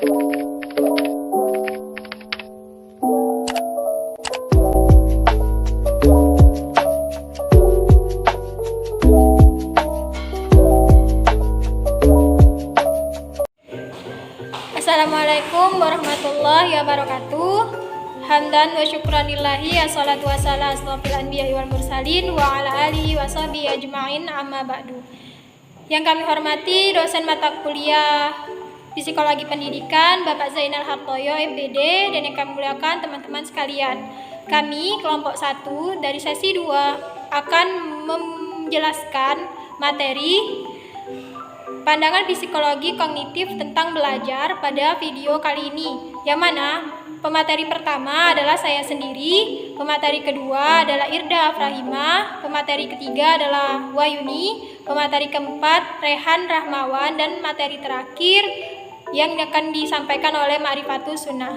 Assalamualaikum warahmatullahi wabarakatuh. Hamdan wa syukranillahi assalatu wassalam asrofil anbiya'i wal mursalin wa ala alihi wa sahbihi ajma'in amma ba'du. Yang kami hormati dosen mata kuliah Psikologi Pendidikan Bapak Zainal Hartoyo MPD, dan yang kami muliakan teman-teman sekalian. Kami kelompok 1 dari sesi 2 akan menjelaskan materi pandangan psikologi kognitif tentang belajar pada video kali ini, yang mana pemateri pertama adalah saya sendiri, pemateri kedua adalah Irda Afrahimah, pemateri ketiga adalah Wayuni, pemateri keempat Rehan Rahmawan, dan materi terakhir yang akan disampaikan oleh Ma'rifatus Sunnah.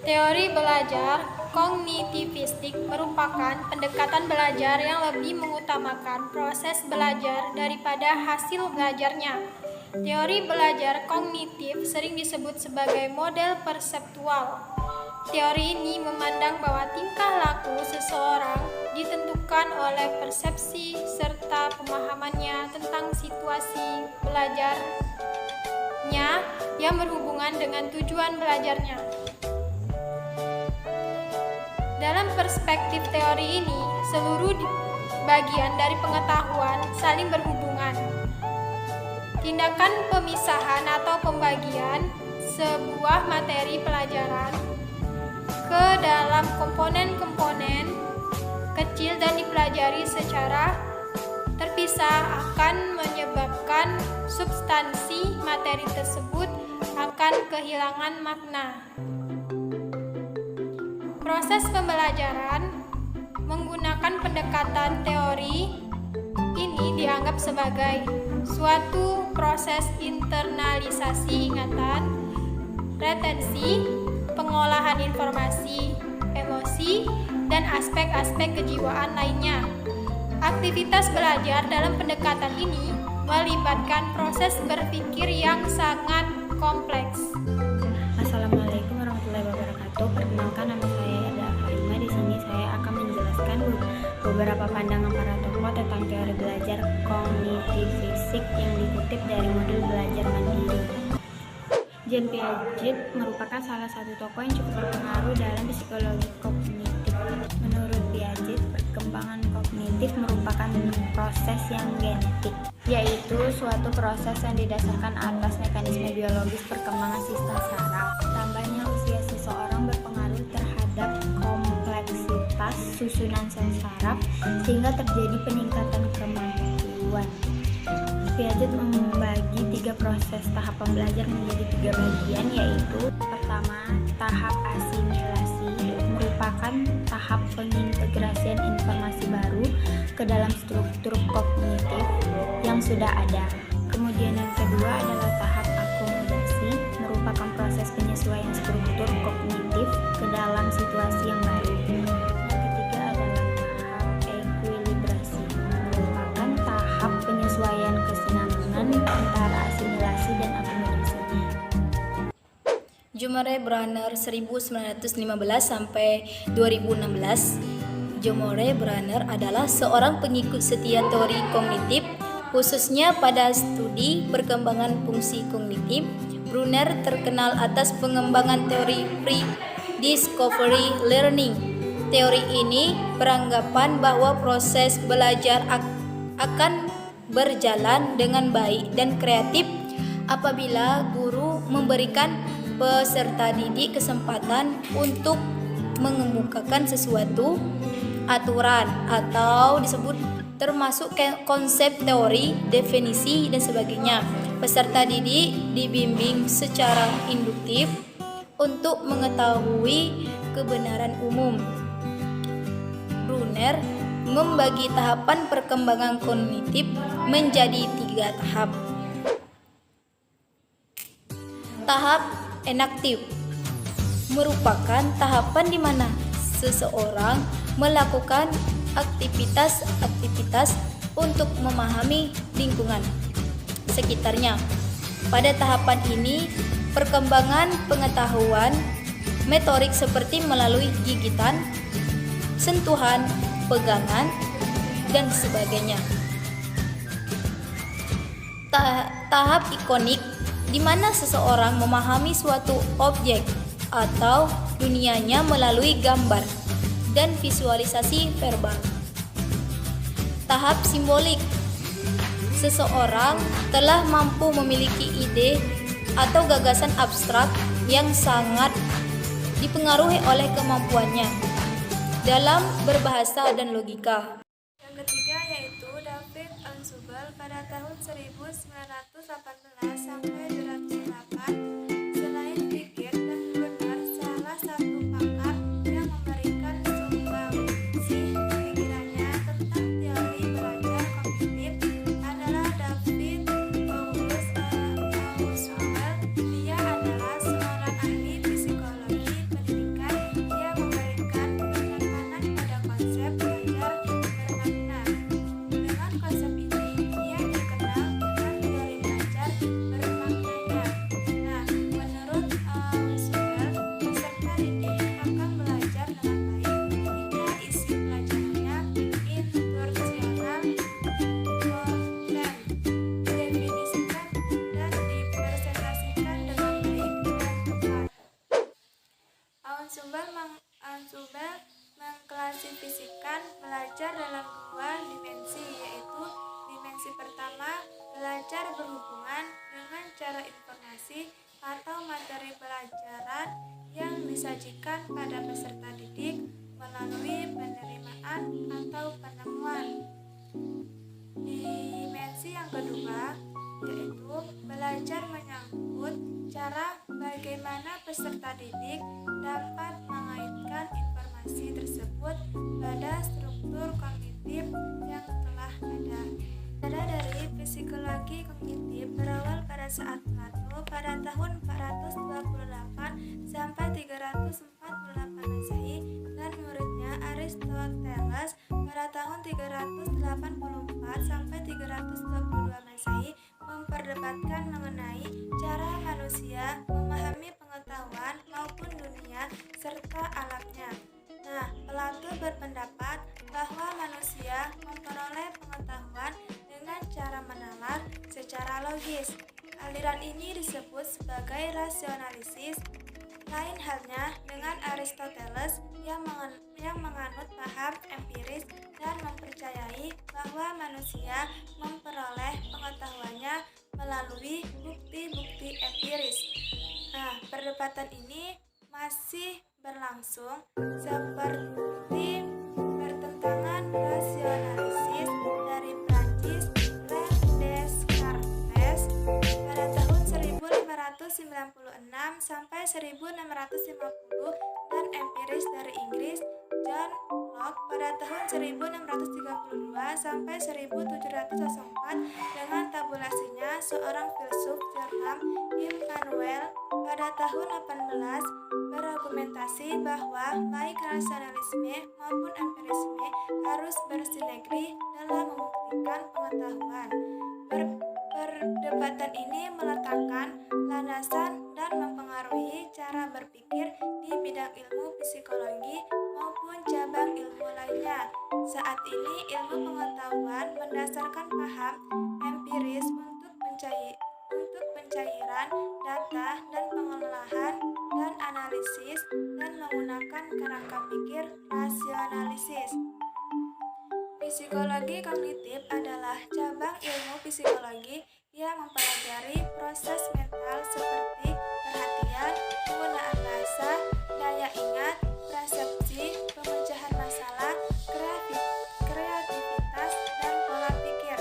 Teori belajar kognitivistik merupakan pendekatan belajar yang lebih mengutamakan proses belajar daripada hasil belajarnya. Teori belajar kognitif sering disebut sebagai model perseptual. Teori ini memandang bahwa tingkah laku seseorang ditentukan oleh persepsi serta pemahamannya tentang situasi belajarnya yang berhubungan dengan tujuan belajarnya. Dalam perspektif teori ini, seluruh bagian dari pengetahuan saling berhubungan. Tindakan pemisahan atau pembagian sebuah materi pelajaran ke dalam komponen-komponen kecil dan dipelajari secara terpisah akan menyebabkan substansi materi tersebut akan kehilangan makna. Proses pembelajaran menggunakan pendekatan teori ini dianggap sebagai suatu proses internalisasi ingatan, retensi, pengolahan informasi, emosi, dan aspek-aspek kejiwaan lainnya. Aktivitas belajar dalam pendekatan ini melibatkan proses berpikir yang sangat kompleks. Assalamualaikum warahmatullahi wabarakatuh. Perkenalkan, nama saya Irda Afrahimah. Di sini saya akan menjelaskan beberapa pandangan para tokoh tentang teori belajar kognitivistik yang dikutip dari model belajar mandiri. Jean Piaget merupakan salah satu tokoh yang cukup berpengaruh dalam psikologi kognitif. Menurut Piaget, perkembangan kognitif merupakan proses yang genetik, yaitu suatu proses yang didasarkan atas mekanisme biologis perkembangan sistem saraf. Tambahnya usia seseorang berpengaruh terhadap kompleksitas susunan sel saraf, sehingga terjadi peningkatan kemampuan. Piaget membagi 3 proses tahap pembelajar menjadi 3 bagian, yaitu pertama, tahap asimilasi, merupakan tahap pengintegrasian informasi baru ke dalam struktur kognitif yang sudah ada. Kemudian yang kedua adalah tahap akomodasi, merupakan proses penyesuaian struktur kognitif ke dalam situasi yang baru. Yang ketiga adalah tahap ekuilibrasi, merupakan tahap penyesuaian kesinambungan antara asimilasi dan akomodasi. Jumare Brunner 1915 sampai 2016. Jumare Brunner adalah seorang pengikut setia teori kognitif, khususnya pada studi perkembangan fungsi kognitif. Brunner terkenal atas pengembangan teori pre-discovery learning. Teori ini beranggapan bahwa proses belajar akan berjalan dengan baik dan kreatif apabila guru memberikan peserta didik kesempatan untuk mengemukakan sesuatu aturan atau disebut termasuk konsep teori, definisi, dan sebagainya. Peserta didik dibimbing secara induktif untuk mengetahui kebenaran umum. Brunner membagi tahapan perkembangan kognitif menjadi 3 tahap. Tahap enaktif merupakan tahapan di mana seseorang melakukan aktivitas untuk memahami lingkungan sekitarnya. Pada tahapan ini, perkembangan pengetahuan motorik seperti melalui gigitan, sentuhan, pegangan, dan sebagainya. Tahap ikonik di mana seseorang memahami suatu objek atau dunianya melalui gambar dan visualisasi verbal. Tahap simbolik, seseorang telah mampu memiliki ide atau gagasan abstrak yang sangat dipengaruhi oleh kemampuannya dalam berbahasa dan logika. Yang ketiga yaitu David Ansubel pada tahun 1918 sampai 208. Selain pikir dan benar, salah satu pakar yang memberikan sumbangsi pikirannya tentang teori belajar kognitif adalah David Paulus Ansubel. Dia adalah seorang ahli psikologi pendidikan. Dia memberikan penekanan pada konsep belajar bermakna. Dengan konsep ini, ia dikenal dengan teori belajar bermaknanya. Nah, menurut Ansubel, peserta didik akan belajar dengan baik jika isi pelajarannya instruksional, konten, didefinisikan, dan dipresentasikan dengan baik dan tepat. Ansubel mengklasifikasikan belajar dalam dua dimensi, yaitu dimensi pertama, belajar berhubungan dengan cara informasi atau materi pelajaran yang disajikan pada peserta didik melalui penerimaan atau penemuan. Dimensi yang kedua yaitu belajar menyangkut cara bagaimana peserta didik dapat mengaitkan informasi tersebut pada struktur kognitif yang telah ada. Data dari psikologi kognitif berawal pada saat Plato pada tahun 428 sampai 348 Masehi dan muridnya Aristoteles pada tahun 384 sampai 322 Masehi memperdebatkan mengenai cara manusia memahami pengetahuan maupun dunia serta alamnya. Nah, Plato berpendapat bahwa manusia memperoleh pengetahuan dengan cara menalar secara logis. Aliran ini disebut sebagai rasionalisis. Lain halnya dengan Aristoteles yang menganut paham empiris dan mempercayai bahwa manusia memperoleh pengetahuannya melalui bukti-bukti empiris. Nah, perdebatan ini masih berlangsung seperti pertentangan rasionalisis dari Prancis René Descartes pada tahun 1596 sampai 1650 dan empiris dari Inggris John Locke pada tahun 1632 sampai 1704 dengan tabulasinya seorang filsuf Jerome Immanuel pada tahun 18 berargumentasi bahwa baik rasionalisme maupun empirisme harus bersinergi dalam membuktikan pengetahuan. Perdebatan ini meletakkan landasan dan mempengaruhi cara berpikir di bidang ilmu psikologi maupun cabang ilmu lainnya. Saat ini ilmu pengetahuan mendasarkan paham empiris untuk pencairan data dan pengolahan dan analisis dan menggunakan kerangka pikir rasionalisis. Psikologi kognitif adalah cabang ilmu psikologi yang mempelajari proses mental seperti perhatian, penggunaan bahasa, daya ingat, persepsi, pemecahan masalah, kreativitas, dan pola pikir.